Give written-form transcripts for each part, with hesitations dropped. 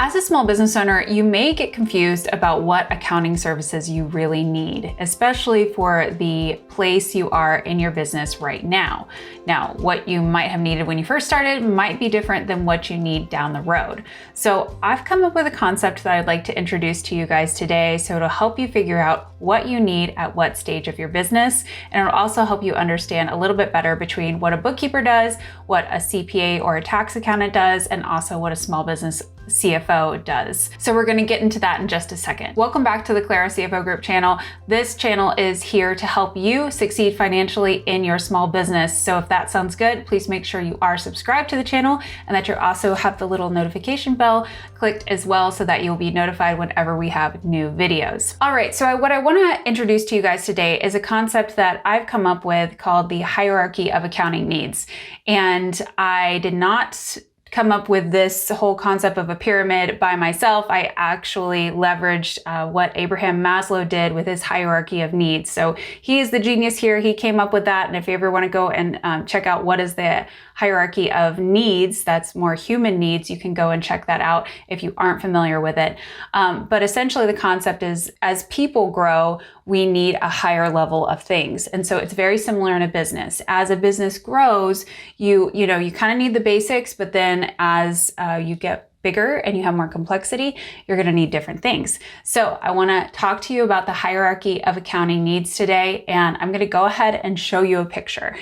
As a small business owner, you may get confused about what accounting services you really need, especially for the place you are in your business right now. Now, what you might have needed when you first started might be different than what you need down the road. So I've come up with a concept that I'd like to introduce to you guys today, so it'll help you figure out what you need at what stage of your business, and it'll also help you understand a little bit better between what a bookkeeper does, what a CPA or a tax accountant does, and also what a small business CFO does. So we're going to get into that in just a second. Welcome back to the Clara CFO Group channel. This channel is here to help you succeed financially in your small business. So if that sounds good, please make sure you are subscribed to the channel and that you also have the little notification bell clicked as well so that you'll be notified whenever we have new videos. All right, so what I want to introduce to you guys today is a concept that I've come up with called the hierarchy of accounting needs. And I did not come up with this whole concept of a pyramid by myself. I actually leveraged what Abraham Maslow did with his hierarchy of needs. So he is the genius here. He came up with that. And if you ever want to go and check out what is the hierarchy of needs, that's more human needs, you can go and check that out if you aren't familiar with it. But essentially the concept is, as people grow, we need a higher level of things. And so it's very similar in a business. As a business grows, you kind of need the basics, but then as you get bigger and you have more complexity, you're going to need different things. So I want to talk to you about the hierarchy of accounting needs today, and I'm going to go ahead and show you a picture.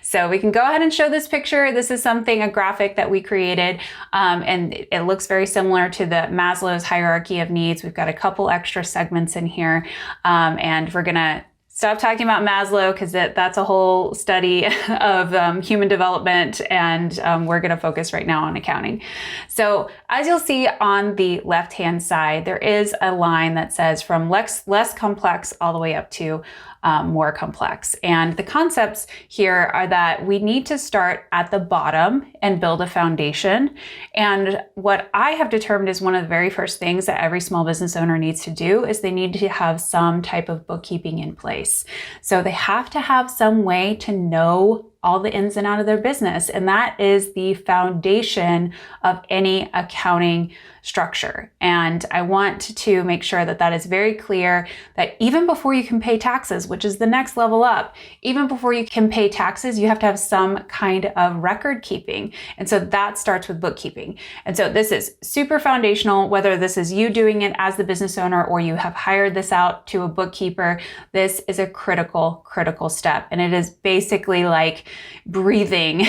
So we can go ahead and show this picture. This is a graphic that we created, and it looks very similar to the Maslow's hierarchy of needs. We've got a couple extra segments in here, and we're going to stop talking about Maslow because that's a whole study of human development, and we're going to focus right now on accounting. So as you'll see on the left-hand side, there is a line that says from less complex all the way up to more complex. And the concepts here are that we need to start at the bottom and build a foundation. And what I have determined is one of the very first things that every small business owner needs to do is they need to have some type of bookkeeping in place. So they have to have some way to know all the ins and outs of their business. And that is the foundation of any accounting structure. And I want to make sure that that is very clear, that even before you can pay taxes, which is the next level up, even before you can pay taxes, you have to have some kind of record keeping. And so that starts with bookkeeping. And so this is super foundational, whether this is you doing it as the business owner or you have hired this out to a bookkeeper. This is a critical step. And it is basically like breathing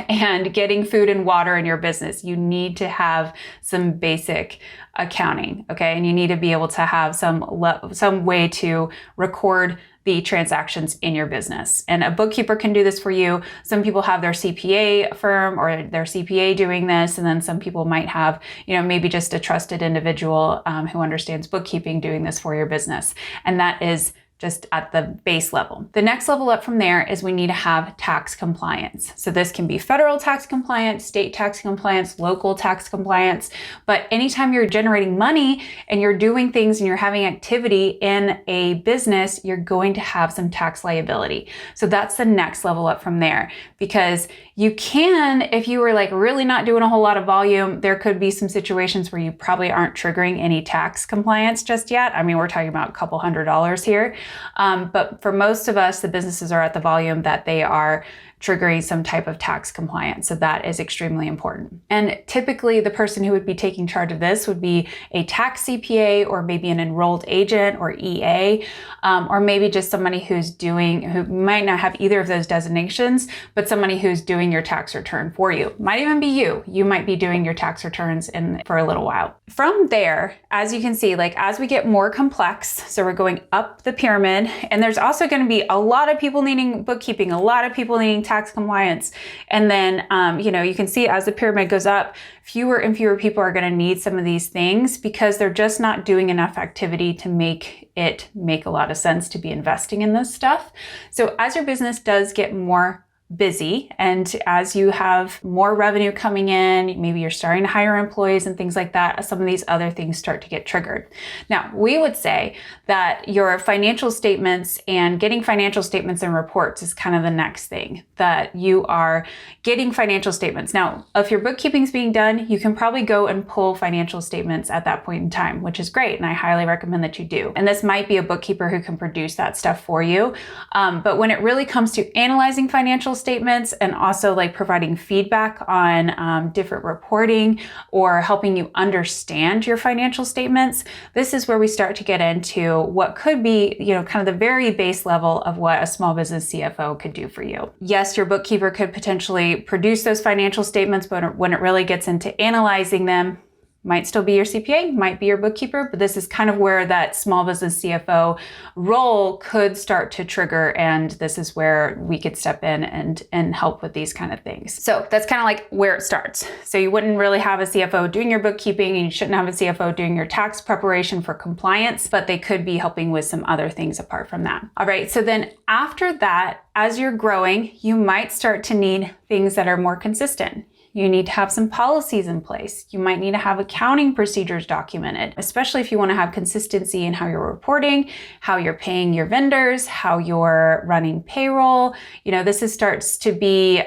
and getting food and water in your business. You need to have some basic accounting, okay? And you need to be able to have some way to record the transactions in your business. And a bookkeeper can do this for you. Some people have their CPA firm or their CPA doing this. And then some people might have, maybe just a trusted individual who understands bookkeeping doing this for your business. And that is just at the base level. The next level up from there is we need to have tax compliance. So this can be federal tax compliance, state tax compliance, local tax compliance. But anytime you're generating money and you're doing things and you're having activity in a business, you're going to have some tax liability. So that's the next level up from there, because you can, if you were really not doing a whole lot of volume, there could be some situations where you probably aren't triggering any tax compliance just yet. I mean, we're talking about a couple $100s here. But for most of us, the businesses are at the volume that they are triggering some type of tax compliance. So that is extremely important. And typically the person who would be taking charge of this would be a tax CPA or maybe an enrolled agent or EA, or maybe just somebody who might not have either of those designations, but somebody who's doing your tax return for you. Might even be you. You might be doing your tax returns for a little while. From there, as you can see, as we get more complex, so we're going up the pyramid, and there's also going to be a lot of people needing bookkeeping, a lot of people needing tax compliance. And then, you can see as the pyramid goes up, fewer and fewer people are going to need some of these things because they're just not doing enough activity to make it make a lot of sense to be investing in this stuff. So as your business does get more busy and as you have more revenue coming in, maybe you're starting to hire employees and things like that, some of these other things start to get triggered. Now, we would say that your financial statements and getting financial statements and reports is kind of the next thing, that you are getting financial statements. Now, if your bookkeeping is being done, you can probably go and pull financial statements at that point in time, which is great. And I highly recommend that you do. And this might be a bookkeeper who can produce that stuff for you. But when it really comes to analyzing financial statements and also like providing feedback on different reporting or helping you understand your financial statements, this is where we start to get into what could be, kind of the very base level of what a small business CFO could do for you. Yes, your bookkeeper could potentially produce those financial statements, but when it really gets into analyzing them, might still be your CPA, might be your bookkeeper, but this is kind of where that small business CFO role could start to trigger. And this is where we could step in and help with these kind of things. So that's kind of like where it starts. So you wouldn't really have a CFO doing your bookkeeping, and you shouldn't have a CFO doing your tax preparation for compliance, but they could be helping with some other things apart from that. All right. So then after that, as you're growing, you might start to need things that are more consistent. You need to have some policies in place. You might need to have accounting procedures documented, especially if you want to have consistency in how you're reporting, how you're paying your vendors, how you're running payroll. This starts to be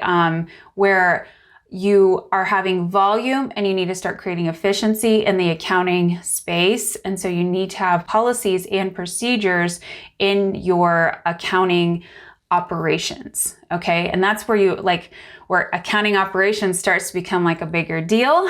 where you are having volume and you need to start creating efficiency in the accounting space. And so you need to have policies and procedures in your accounting operations. Okay. And that's where where accounting operations starts to become like a bigger deal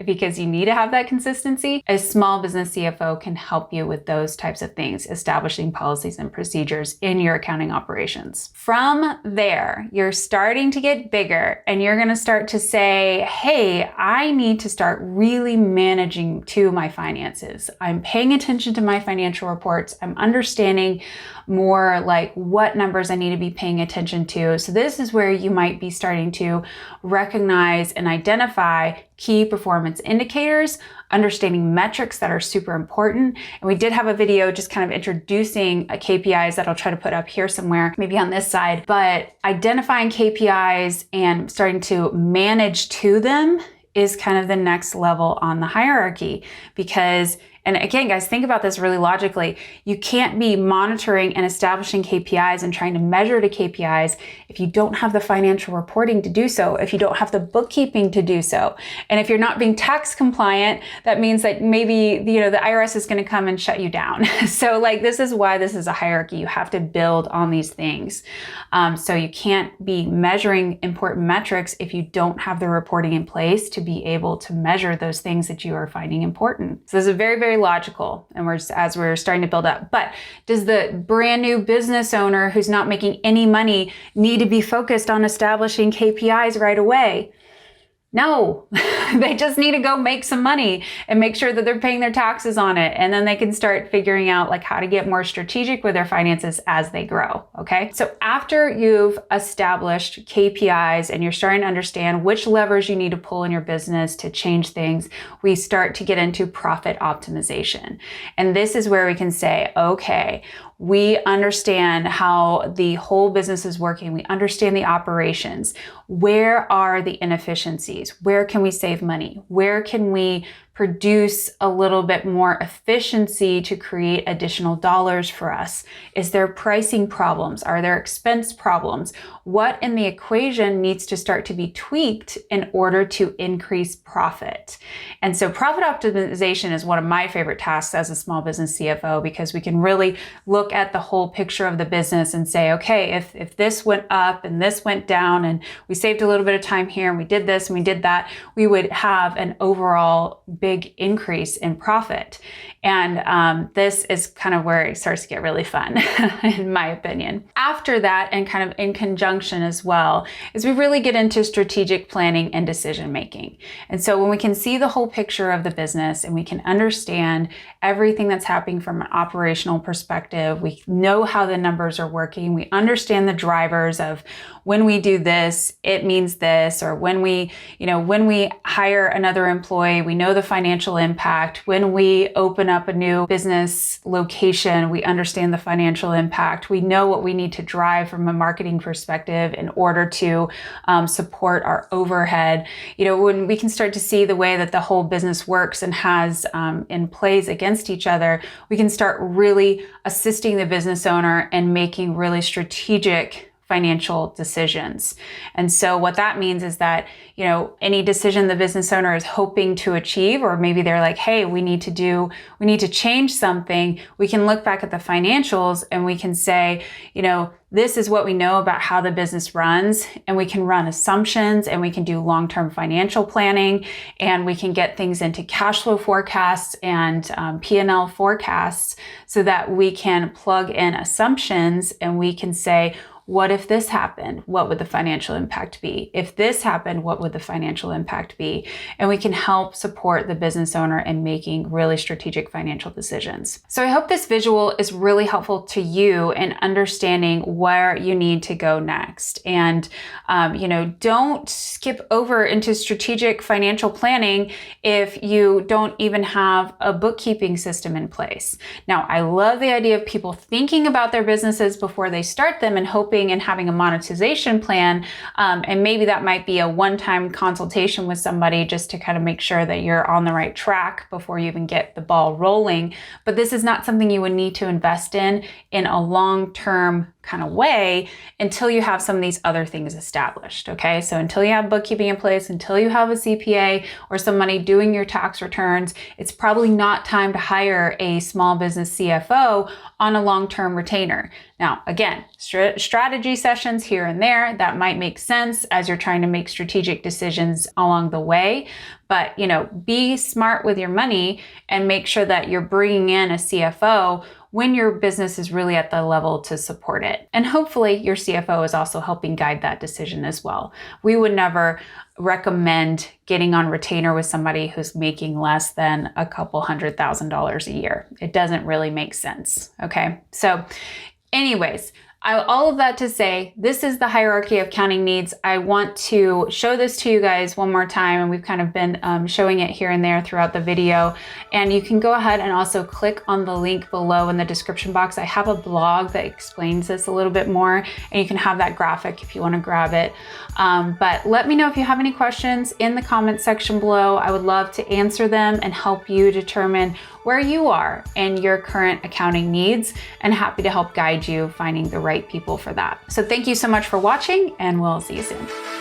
because you need to have that consistency. A small business CFO can help you with those types of things, establishing policies and procedures in your accounting operations. From there, you're starting to get bigger and you're going to start to say, hey, I need to start really managing to my finances. I'm paying attention to my financial reports. I'm understanding more like what numbers I need to be paying attention to. So this is where you might be starting to recognize and identify key performance indicators, understanding metrics that are super important. And we did have a video just kind of introducing KPIs that I'll try to put up here somewhere, maybe on this side, but identifying KPIs and starting to manage to them is kind of the next level on the hierarchy because and again, guys, think about this really logically. You can't be monitoring and establishing KPIs and trying to measure the KPIs if you don't have the financial reporting to do so, if you don't have the bookkeeping to do so. And if you're not being tax compliant, that means that maybe, the IRS is going to come and shut you down. So this is why this is a hierarchy. You have to build on these things. So you can't be measuring important metrics if you don't have the reporting in place to be able to measure those things that you are finding important. So this is very, very logical, and as we're starting to build up. But does the brand new business owner who's not making any money need to be focused on establishing KPIs right away? No, they just need to go make some money and make sure that they're paying their taxes on it. And then they can start figuring out how to get more strategic with their finances as they grow. Okay. So after you've established KPIs and you're starting to understand which levers you need to pull in your business to change things, we start to get into profit optimization. And this is where we can say, okay, we understand how the whole business is working. We understand the operations. Where are the inefficiencies? Where can we save money? Where can we produce a little bit more efficiency to create additional dollars for us? Is there pricing problems? Are there expense problems? What in the equation needs to start to be tweaked in order to increase profit? And so profit optimization is one of my favorite tasks as a small business CFO because we can really look at the whole picture of the business and say, okay, if this went up and this went down and we saved a little bit of time here and we did this and we did that, we would have an overall big increase in profit. And this is kind of where it starts to get really fun, in my opinion. After that, and kind of in conjunction as well, is we really get into strategic planning and decision making. And so when we can see the whole picture of the business and we can understand everything that's happening from an operational perspective, we know how the numbers are working, we understand the drivers of when we do this, it means this, or when we hire another employee, we know the financial impact. When we open up a new business location, we understand the financial impact. We know what we need to drive from a marketing perspective in order to support our overhead. When we can start to see the way that the whole business works and has and plays against each other, we can start really assisting the business owner and making really strategic financial decisions. And so what that means is that, any decision the business owner is hoping to achieve, or maybe they're like, hey, we need to change something. We can look back at the financials and we can say, this is what we know about how the business runs, and we can run assumptions, and we can do long-term financial planning, and we can get things into cash flow forecasts and P&L forecasts so that we can plug in assumptions and we can say, what if this happened? What would the financial impact be? If this happened, what would the financial impact be? And we can help support the business owner in making really strategic financial decisions. So I hope this visual is really helpful to you in understanding where you need to go next. And, don't skip over into strategic financial planning if you don't even have a bookkeeping system in place. Now, I love the idea of people thinking about their businesses before they start them and hoping and having a monetization plan. And maybe that might be a one-time consultation with somebody just to kind of make sure that you're on the right track before you even get the ball rolling. But this is not something you would need to invest in a long-term kind of way until you have some of these other things established. Okay. So until you have bookkeeping in place, until you have a CPA or somebody doing your tax returns, it's probably not time to hire a small business CFO on a long-term retainer. Now, again, strategy sessions here and there, that might make sense as you're trying to make strategic decisions along the way. But, be smart with your money and make sure that you're bringing in a CFO when your business is really at the level to support it. And hopefully your CFO is also helping guide that decision as well. We would never recommend getting on retainer with somebody who's making less than a couple $100,000 a year. It doesn't really make sense. Okay. So anyways, all of that to say, this is the hierarchy of accounting needs. I want to show this to you guys one more time, and we've kind of been showing it here and there throughout the video. And you can go ahead and also click on the link below in the description box. I have a blog that explains this a little bit more, and you can have that graphic if you want to grab it. But let me know if you have any questions in the comment section below. I would love to answer them and help you determine where you are in your current accounting needs, and happy to help guide you finding the right people for that. So thank you so much for watching, and we'll see you soon.